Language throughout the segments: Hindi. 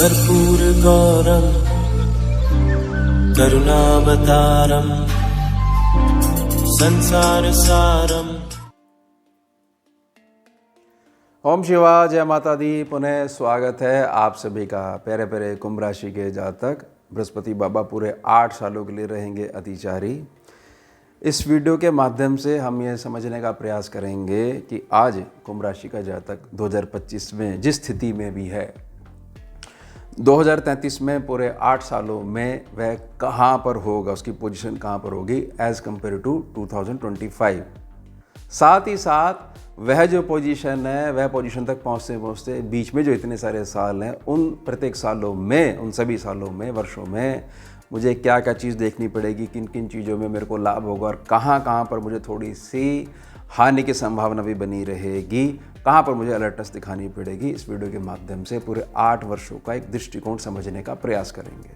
कर्पूरगौरं करुणावतारं संसारसारम्। ओम शिवा, जय माता दी। पुनः स्वागत है आप सभी का। प्यारे प्यारे कुंभ राशि के जातक, बृहस्पति बाबा पूरे 8 सालों के लिए रहेंगे अतिचारी। इस वीडियो के माध्यम से हम ये समझने का प्रयास करेंगे कि आज कुंभ राशि का जातक 2025 में जिस स्थिति में भी है, 2033 में पूरे 8 सालों में वह कहाँ पर होगा, उसकी पोजीशन कहाँ पर होगी एज़ कम्पेयर टू 2025। साथ ही साथ वह जो पोजीशन है, वह पोजीशन तक पहुँचते पहुँचते बीच में जो इतने सारे साल हैं, उन प्रत्येक सालों में, उन सभी सालों में, वर्षों में मुझे क्या क्या चीज़ देखनी पड़ेगी, किन किन चीज़ों में मेरे को लाभ होगा और कहाँ कहाँ पर मुझे थोड़ी सी हानि की संभावना भी बनी रहेगी, कहाँ पर मुझे अलर्टनेस दिखानी पड़ेगी। इस वीडियो के माध्यम से पूरे 8 वर्षों का एक दृष्टिकोण समझने का प्रयास करेंगे।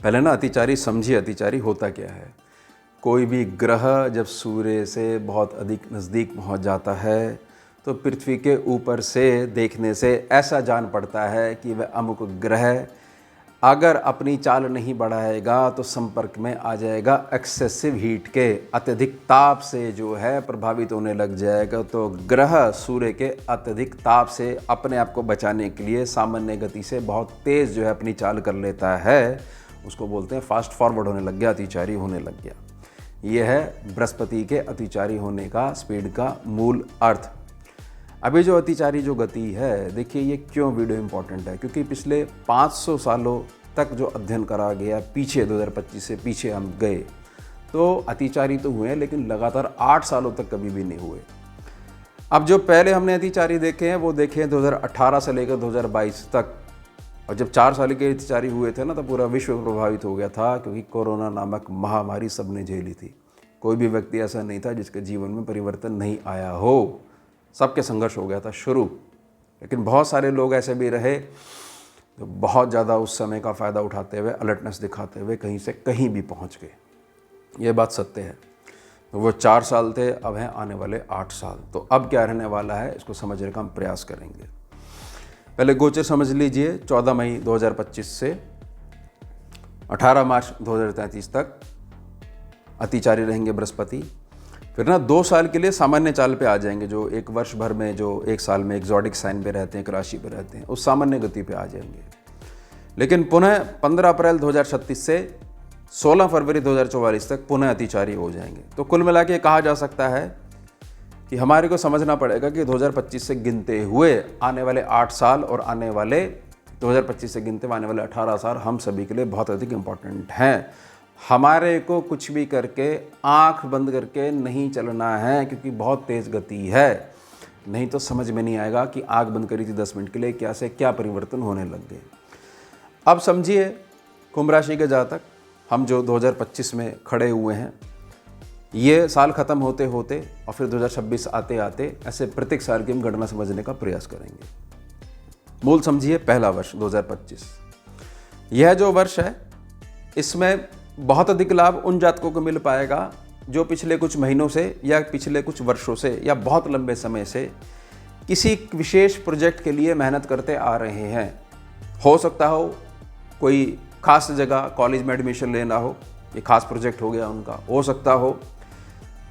पहले ना अतिचारी समझिए, अतिचारी होता क्या है। कोई भी ग्रह जब सूर्य से बहुत अधिक नज़दीक पहुँच जाता है तो पृथ्वी के ऊपर से देखने से ऐसा जान पड़ता है कि वह अमुक ग्रह अगर अपनी चाल नहीं बढ़ाएगा तो संपर्क में आ जाएगा एक्सेसिव हीट के, अत्यधिक ताप से जो है प्रभावित होने लग जाएगा। तो ग्रह सूर्य के अत्यधिक ताप से अपने आप को बचाने के लिए सामान्य गति से बहुत तेज़ जो है अपनी चाल कर लेता है। उसको बोलते हैं फास्ट फॉरवर्ड होने लग गया, अतिचारी होने लग गया। यह है बृहस्पति के अतिचारी होने का, स्पीड का मूल अर्थ। अभी जो अतिचारी जो गति है, देखिए ये क्यों वीडियो इम्पॉर्टेंट है, क्योंकि पिछले 500 सालों तक जो अध्ययन करा गया, पीछे 2025 से पीछे हम गए तो अतिचारी तो हुए हैं, लेकिन लगातार 8 सालों तक कभी भी नहीं हुए। अब जो पहले हमने अतिचारी देखे हैं वो देखे हैं 2018 से लेकर 2022 तक। और जब 4 साल के अतिचारी हुए थे ना, तो पूरा विश्व प्रभावित हो गया था, क्योंकि कोरोना नामक महामारी सबने झेली थी। कोई भी व्यक्ति ऐसा नहीं था जिसके जीवन में परिवर्तन नहीं आया हो। सबके संघर्ष हो गया था शुरू, लेकिन बहुत सारे लोग ऐसे भी रहे तो बहुत ज़्यादा उस समय का फ़ायदा उठाते हुए, अलर्टनेस दिखाते हुए कहीं से कहीं भी पहुंच गए। ये बात सत्य है। तो वो 4 साल थे, अब हैं आने वाले 8 साल। तो अब क्या रहने वाला है, इसको समझने का हम प्रयास करेंगे। पहले गोचर समझ लीजिए। 14 मई 2025 से 18 मार्च 2033 तक अतिचारी रहेंगे बृहस्पति। फिर ना 2 साल के लिए सामान्य चाल पे आ जाएंगे। जो एक वर्ष भर में, जो एक साल में एक्सोटिक साइन पे रहते हैं, एक राशि पे रहते हैं, उस सामान्य गति पे आ जाएंगे। लेकिन पुनः 15 अप्रैल 2036 से 16 फरवरी 2044 तक पुनः अतिचारी हो जाएंगे। तो कुल मिला के कहा जा सकता है कि हमारे को समझना पड़ेगा कि 2025 से गिनते हुए आने वाले 8 साल और आने वाले 2025 से गिनते हुए आने वाले 18 साल हम सभी के लिए बहुत अधिक इम्पोर्टेंट हैं। हमारे को कुछ भी करके आंख बंद करके नहीं चलना है, क्योंकि बहुत तेज़ गति है। नहीं तो समझ में नहीं आएगा कि आंख बंद करी थी 10 मिनट के लिए, क्या से क्या परिवर्तन होने लग गए। अब समझिए कुंभ राशि के जातक, हम जो 2025 में खड़े हुए हैं, ये साल ख़त्म होते होते और फिर 2026 आते आते ऐसे प्रत्येक साल की हम गणना समझने का प्रयास करेंगे। मूल समझिए, पहला वर्ष 2025, यह जो वर्ष है इसमें बहुत अधिक लाभ उन जातकों को मिल पाएगा जो पिछले कुछ महीनों से या पिछले कुछ वर्षों से या बहुत लंबे समय से किसी विशेष प्रोजेक्ट के लिए मेहनत करते आ रहे हैं। हो सकता हो कोई खास जगह कॉलेज में एडमिशन लेना हो, ये खास प्रोजेक्ट हो गया उनका। हो सकता हो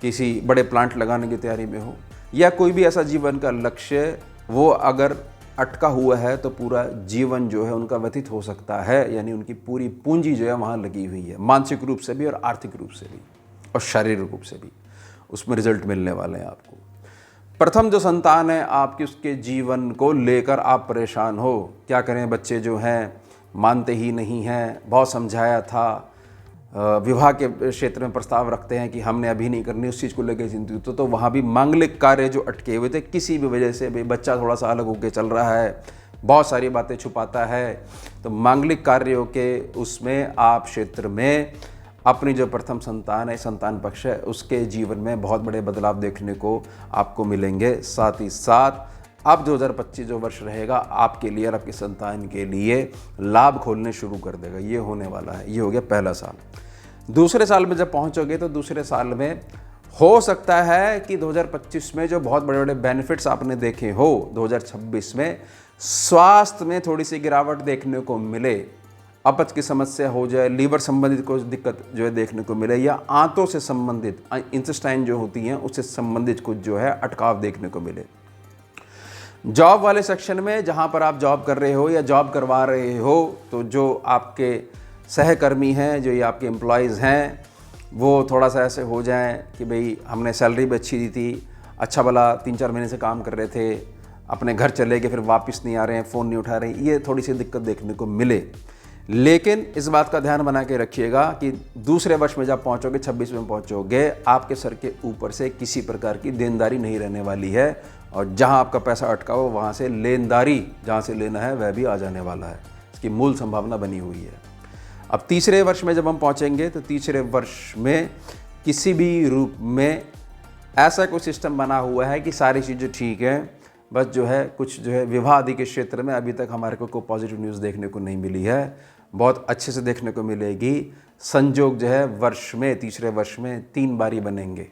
किसी बड़े प्लांट लगाने की तैयारी में हो, या कोई भी ऐसा जीवन का लक्ष्य वो अगर अटका हुआ है तो पूरा जीवन जो है उनका व्यतीत हो सकता है। यानी उनकी पूरी पूंजी जो है वहाँ लगी हुई है, मानसिक रूप से भी और आर्थिक रूप से भी और शारीरिक रूप से भी। उसमें रिजल्ट मिलने वाले हैं आपको। प्रथम जो संतान है आपकी, उसके जीवन को लेकर आप परेशान हो। क्या करें, बच्चे जो हैं मानते ही नहीं हैं। बहुत समझाया था, विवाह के क्षेत्र में प्रस्ताव रखते हैं कि हमने अभी नहीं करनी, उस चीज़ को लेकर चिंतित तो वहाँ भी मांगलिक कार्य जो अटके हुए थे किसी भी वजह से, भाई बच्चा थोड़ा सा अलग होकर चल रहा है, बहुत सारी बातें छुपाता है, तो मांगलिक कार्यों के उसमें आप क्षेत्र में अपनी जो प्रथम संतान है, संतान पक्ष है, उसके जीवन में बहुत बड़े बदलाव देखने को आपको मिलेंगे। साथ ही साथ अब 2025 जो वर्ष रहेगा आपके लिए और आपकी संतान के लिए लाभ खोलने शुरू कर देगा। ये होने वाला है। ये हो गया पहला साल। दूसरे साल में जब पहुंचोगे तो दूसरे साल में हो सकता है कि 2025 में जो बहुत बड़े बड़े बेनिफिट्स आपने देखे हो 2026 में स्वास्थ्य में थोड़ी सी गिरावट देखने को मिले, अपच की समस्या हो जाए, लीवर संबंधित कोई दिक्कत जो है देखने को मिले, या आंतों से संबंधित इंटेस्टाइन जो होती हैं उससे संबंधित कुछ जो है अटकाव देखने को मिले। जॉब वाले सेक्शन में जहां पर आप जॉब कर रहे हो या जॉब करवा रहे हो, तो जो आपके सहकर्मी हैं, जो ये आपके एम्प्लॉयज़ हैं, वो थोड़ा सा ऐसे हो जाएं कि भाई हमने सैलरी भी अच्छी दी थी, अच्छा भला 3-4 महीने से काम कर रहे थे, अपने घर चले गए, फिर वापस नहीं आ रहे हैं, फ़ोन नहीं उठा रहे हैं, ये थोड़ी सी दिक्कत देखने को मिले। लेकिन इस बात का ध्यान बना के रखिएगा कि दूसरे वर्ष में जब पहुंचोगे, 26 में पहुंचोगे, आपके सर के ऊपर से किसी प्रकार की देनदारी नहीं रहने वाली है, और जहां आपका पैसा अटका हो वहां से लेनदारी जहां से लेना है वह भी आ जाने वाला है। इसकी मूल संभावना बनी हुई है। अब तीसरे वर्ष में जब हम पहुंचेंगे तो तीसरे वर्ष में किसी भी रूप में ऐसा कोई सिस्टम बना हुआ है कि सारी चीज़ें ठीक हैं, बस जो है कुछ जो है विवाह आदि के क्षेत्र में अभी तक हमारे को कोई पॉजिटिव न्यूज़ देखने को नहीं मिली है। बहुत अच्छे से देखने को मिलेगी। संजोग जो है वर्ष में, तीसरे वर्ष में 3 बारी बनेंगे,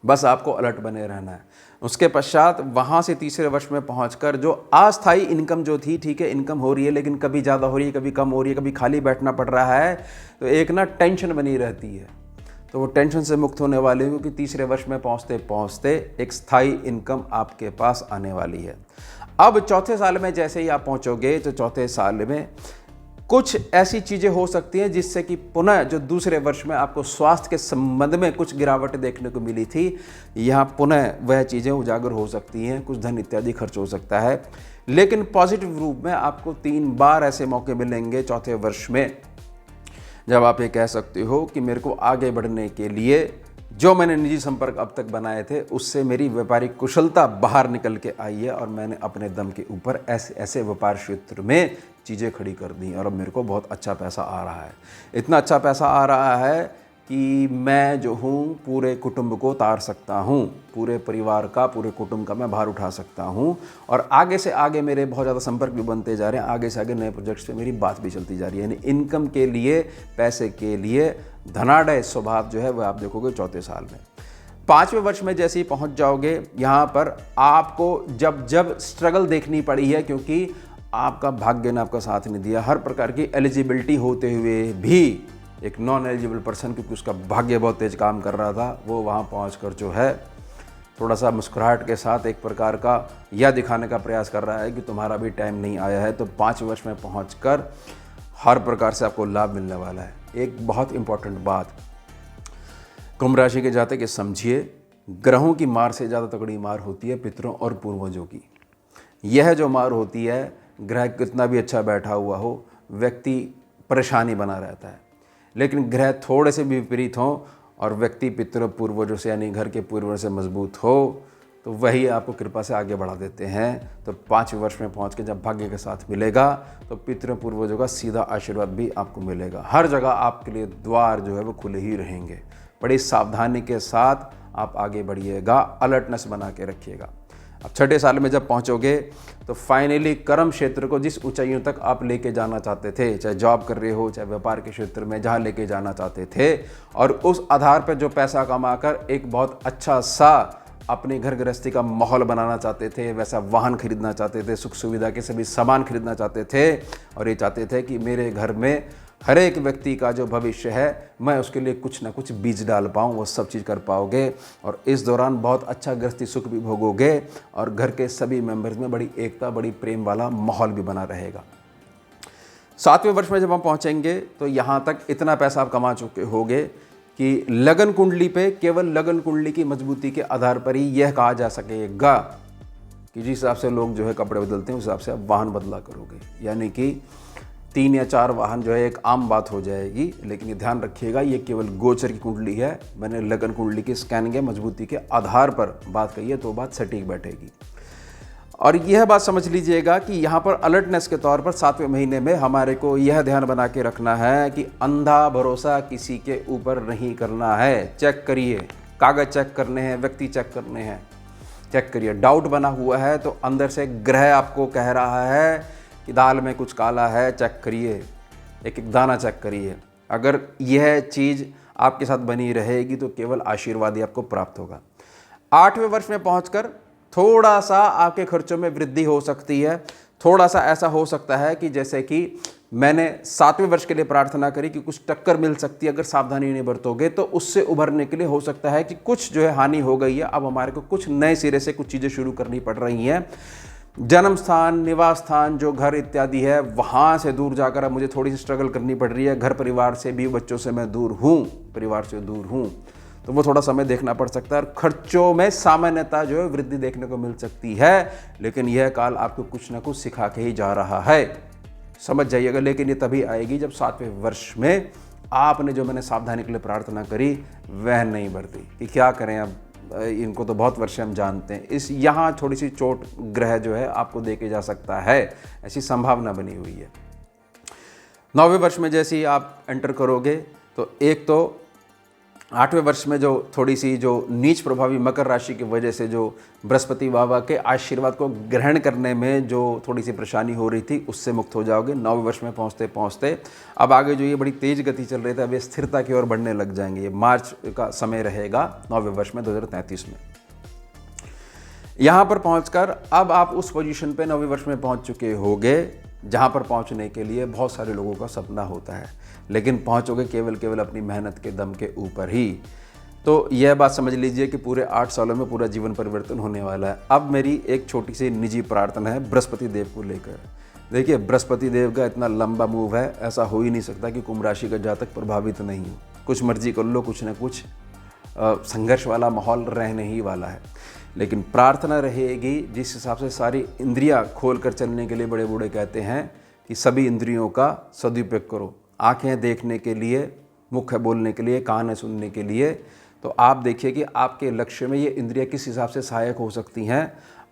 बस आपको अलर्ट बने रहना है। उसके पश्चात वहाँ से तीसरे वर्ष में पहुंचकर जो अस्थायी इनकम जो थी, ठीक है इनकम हो रही है लेकिन कभी ज़्यादा हो रही है, कभी कम हो रही है, कभी खाली बैठना पड़ रहा है, तो एक ना टेंशन बनी रहती है। तो वो टेंशन से मुक्त होने वाले हो, क्योंकि तीसरे वर्ष में पहुंचते पहुंचते एक स्थायी इनकम आपके पास आने वाली है। अब चौथे साल में जैसे ही आप पहुंचोगे तो चौथे साल में कुछ ऐसी चीज़ें हो सकती हैं जिससे कि पुनः जो दूसरे वर्ष में आपको स्वास्थ्य के संबंध में कुछ गिरावट देखने को मिली थी, यहाँ पुनः वह चीज़ें उजागर हो सकती हैं, कुछ धन इत्यादि खर्च हो सकता है। लेकिन पॉजिटिव रूप में आपको 3 बार ऐसे मौके मिलेंगे चौथे वर्ष में, जब आप ये कह सकते हो कि मेरे को आगे बढ़ने के लिए जो मैंने निजी संपर्क अब तक बनाए थे उससे मेरी व्यापारिक कुशलता बाहर निकल के आई है, और मैंने अपने दम के ऊपर ऐसे ऐसे व्यापार क्षेत्र में चीज़ें खड़ी कर दी, और अब मेरे को बहुत अच्छा पैसा आ रहा है। इतना अच्छा पैसा आ रहा है कि मैं जो हूँ पूरे कुटुंब को तार सकता हूँ, पूरे परिवार का, पूरे कुटुंब का मैं भार उठा सकता हूँ, और आगे से आगे मेरे बहुत ज़्यादा संपर्क भी बनते जा रहे हैं, आगे से आगे नए प्रोजेक्ट्स पे मेरी बात भी चलती जा रही है। यानी इनकम के लिए, पैसे के लिए धनाढ़ स्वभाव जो है वह आप देखोगे चौथे साल में। 5वें वर्ष में जैसे ही पहुँच जाओगे, यहाँ पर आपको जब जब स्ट्रगल देखनी पड़ी है, क्योंकि आपका भाग्य ने आपका साथ नहीं दिया। हर प्रकार की एलिजिबिलिटी होते हुए भी एक नॉन एलिजिबल पर्सन, क्योंकि उसका भाग्य बहुत तेज काम कर रहा था, वो वहाँ पहुँचकर जो है थोड़ा सा मुस्कुराहट के साथ एक प्रकार का यह दिखाने का प्रयास कर रहा है कि तुम्हारा भी टाइम नहीं आया है। तो 5वें वर्ष में पहुँचकर हर प्रकार से आपको लाभ मिलने वाला है। एक बहुत इंपॉर्टेंट बात, कुंभ राशि के जातक ये समझिए, ग्रहों की मार से ज़्यादा तगड़ी मार होती है पितरों और पूर्वजों की। यह जो मार होती है, ग्रह कितना भी अच्छा बैठा हुआ हो, व्यक्ति परेशानी बना रहता है। लेकिन ग्रह थोड़े से भी विपरीत हों और व्यक्ति पितरों पूर्वजों से यानी घर के पूर्वजों से मजबूत हो, तो वही आपको कृपा से आगे बढ़ा देते हैं। तो 5वें वर्ष में पहुंच के जब भाग्य के साथ मिलेगा तो पितरों पूर्वजों का सीधा आशीर्वाद भी आपको मिलेगा। हर जगह आपके लिए द्वार जो है वो खुले ही रहेंगे। बड़ी सावधानी के साथ आप आगे बढ़िएगा, अलर्टनेस बना के रखिएगा। अब 6ठे साल में जब पहुंचोगे तो फाइनली कर्म क्षेत्र को जिस ऊंचाइयों तक आप लेके जाना चाहते थे, चाहे जॉब कर रहे हो, चाहे व्यापार के क्षेत्र में जहां लेके जाना चाहते थे, और उस आधार पर जो पैसा कमाकर एक बहुत अच्छा सा अपने घर गृहस्थी का माहौल बनाना चाहते थे, वैसा वाहन खरीदना चाहते थे, सुख सुविधा के सभी सामान खरीदना चाहते थे, और ये चाहते थे कि मेरे घर में हर एक व्यक्ति का जो भविष्य है मैं उसके लिए कुछ ना कुछ बीज डाल पाऊँ, वो सब चीज़ कर पाओगे। और इस दौरान बहुत अच्छा गृहस्थी सुख भी भोगोगे, और घर के सभी मेंबर्स में बड़ी एकता, बड़ी प्रेम वाला माहौल भी बना रहेगा। 7वें वर्ष में जब हम पहुँचेंगे तो यहाँ तक इतना पैसा आप कमा चुके होगे कि लगन कुंडली पे, केवल लगन कुंडली की मजबूती के आधार पर ही यह कहा जा सकेगा कि जिस हिसाब से लोग जो है कपड़े बदलते हैं उस हिसाब से आप वाहन बदला करोगे। यानी कि 3 या 4 वाहन जो है एक आम बात हो जाएगी। लेकिन ये ध्यान रखिएगा, ये केवल गोचर की कुंडली है। मैंने लगन कुंडली की स्कैनिंग या मजबूती के आधार पर बात कही है, तो बात सटीक बैठेगी। और यह बात समझ लीजिएगा कि यहाँ पर अलर्टनेस के तौर पर 7वें महीने में हमारे को यह ध्यान बना के रखना है कि अंधा भरोसा किसी के ऊपर नहीं करना है। चेक करिए, कागज़ चेक करने हैं, व्यक्ति चेक करने हैं, चेक करिए। डाउट बना हुआ है तो अंदर से ग्रह आपको कह रहा है कि दाल में कुछ काला है, चेक करिए, एक एक दाना चेक करिए। अगर यह चीज़ आपके साथ बनी रहेगी तो केवल आशीर्वाद ही आपको प्राप्त होगा। 8वें वर्ष में पहुंचकर थोड़ा सा आपके खर्चों में वृद्धि हो सकती है। थोड़ा सा ऐसा हो सकता है कि जैसे कि मैंने 7वें वर्ष के लिए प्रार्थना करी कि कुछ टक्कर मिल सकती है अगर सावधानी नहीं बरतोगे, तो उससे उभरने के लिए हो सकता है कि कुछ जो है हानि हो गई है, अब हमारे को कुछ नए सिरे से कुछ चीज़ें शुरू करनी पड़ रही हैं। जन्म स्थान, निवास स्थान, जो घर इत्यादि है, वहाँ से दूर जाकर अब मुझे थोड़ी सी स्ट्रगल करनी पड़ रही है। घर परिवार से भी, बच्चों से मैं दूर हूँ, परिवार से दूर हूँ, तो वो थोड़ा समय देखना पड़ सकता है। और खर्चों में सामान्यता जो है वृद्धि देखने को मिल सकती है, लेकिन यह काल आपको कुछ ना कुछ सिखा के ही जा रहा है, समझ जाइएगा। लेकिन ये तभी आएगी जब 7वें वर्ष में आपने जो मैंने सावधानी के लिए प्रार्थना करी वह नहीं बरती। कि क्या करें, अब इनको तो बहुत वर्ष हम जानते हैं। इस यहाँ थोड़ी सी चोट ग्रह जो है आपको दे के जा सकता है, ऐसी संभावना बनी हुई है। 9वें वर्ष में जैसे ही आप एंटर करोगे तो एक तो 8वें वर्ष में जो थोड़ी सी जो नीच प्रभावी मकर राशि की वजह से जो बृहस्पति बाबा के आशीर्वाद को ग्रहण करने में जो थोड़ी सी परेशानी हो रही थी, उससे मुक्त हो जाओगे। 9वें वर्ष में पहुंचते पहुंचते अब आगे जो ये बड़ी तेज गति चल रही थी, अब ये स्थिरता की ओर बढ़ने लग जाएंगे। ये मार्च का समय रहेगा 9वें वर्ष में 2033 में। यहाँ पर पहुँचकर अब आप उस पोजीशन पे 9वें वर्ष में पहुँच चुके होगे जहाँ पर पहुँचने के लिए बहुत सारे लोगों का सपना होता है, लेकिन पहुँचोगे केवल अपनी मेहनत के दम के ऊपर ही। तो यह बात समझ लीजिए कि पूरे 8 सालों में पूरा जीवन परिवर्तन होने वाला है। अब मेरी एक छोटी सी निजी प्रार्थना है बृहस्पति देव को लेकर। देखिए, बृहस्पति देव का इतना लंबा मूव है, ऐसा हो ही नहीं सकता कि कुंभ राशि का जातक प्रभावित नहीं हो। कुछ मर्जी कर लो, कुछ ना कुछ संघर्ष वाला माहौल रहने ही वाला है। लेकिन प्रार्थना रहेगी जिस हिसाब से सारी इंद्रियां खोल कर चलने के लिए बड़े बूढ़े कहते हैं कि सभी इंद्रियों का सदुपयोग करो। आँखें देखने के लिए, मुख है बोलने के लिए, कान है सुनने के लिए। तो आप देखिए कि आपके लक्ष्य में ये इंद्रियां किस हिसाब से सहायक हो सकती हैं।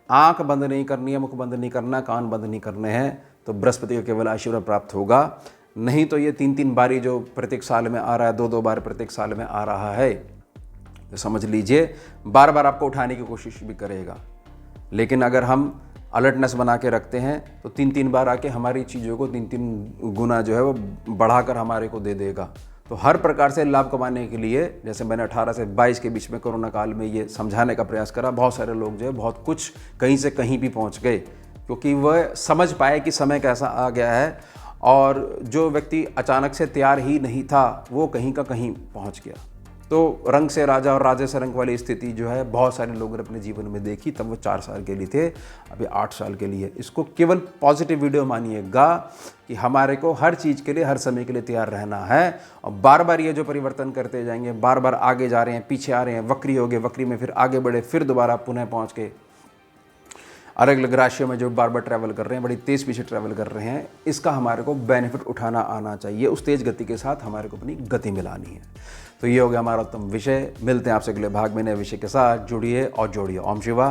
आँख बंद नहीं करनी है, मुख बंद नहीं करना, कान बंद नहीं करने हैं, तो बृहस्पति का केवल आशीर्वाद प्राप्त होगा। नहीं तो ये 3-3 बारी जो प्रत्येक साल में आ रहा है, 2-2 बार प्रत्येक साल में आ रहा है, तो समझ लीजिए बार बार आपको उठाने की कोशिश भी करेगा। लेकिन अगर हम अलर्टनेस बना के रखते हैं तो 3-3 बार आके हमारी चीज़ों को 3-3 गुना जो है वो बढ़ाकर हमारे को दे देगा। तो हर प्रकार से लाभ कमाने के लिए, जैसे मैंने 18 से 22 के बीच में कोरोना काल में ये समझाने का प्रयास करा, बहुत सारे लोग जो है बहुत कुछ कहीं से कहीं भी पहुंच गए, क्योंकि वह समझ पाए कि समय कैसा आ गया है। और जो व्यक्ति अचानक से तैयार ही नहीं था वो कहीं का कहीं पहुँच गया। तो रंग से राजा और राजे से रंग वाली स्थिति जो है बहुत सारे लोगों ने अपने जीवन में देखी। तब वो 4 साल के लिए थे, अभी 8 साल के लिए। इसको केवल पॉजिटिव वीडियो मानिएगा कि हमारे को हर चीज़ के लिए, हर समय के लिए तैयार रहना है। और बार बार ये जो परिवर्तन करते जाएंगे, बार बार आगे जा रहे हैं, पीछे आ रहे हैं, वक्री हो गए, वक्री में फिर आगे बढ़े, फिर दोबारा पुनः पहुँच के अलग अलग राशियों में जो बार बार ट्रैवल कर रहे हैं, बड़ी तेज़ पीछे ट्रैवल कर रहे हैं, इसका हमारे को बेनिफिट उठाना आना चाहिए। उस तेज़ गति के साथ हमारे को अपनी गति मिलानी है। तो ये हो गया हमारा उत्तम विषय। मिलते हैं आपसे अगले भाग में नए विषय के साथ। जुड़िए और जोड़िए। ओम शिवा,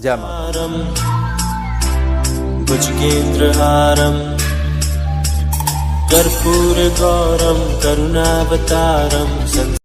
जय माता। भुजगेन्द्रहारं कर्पूरगौरं करुणावतारं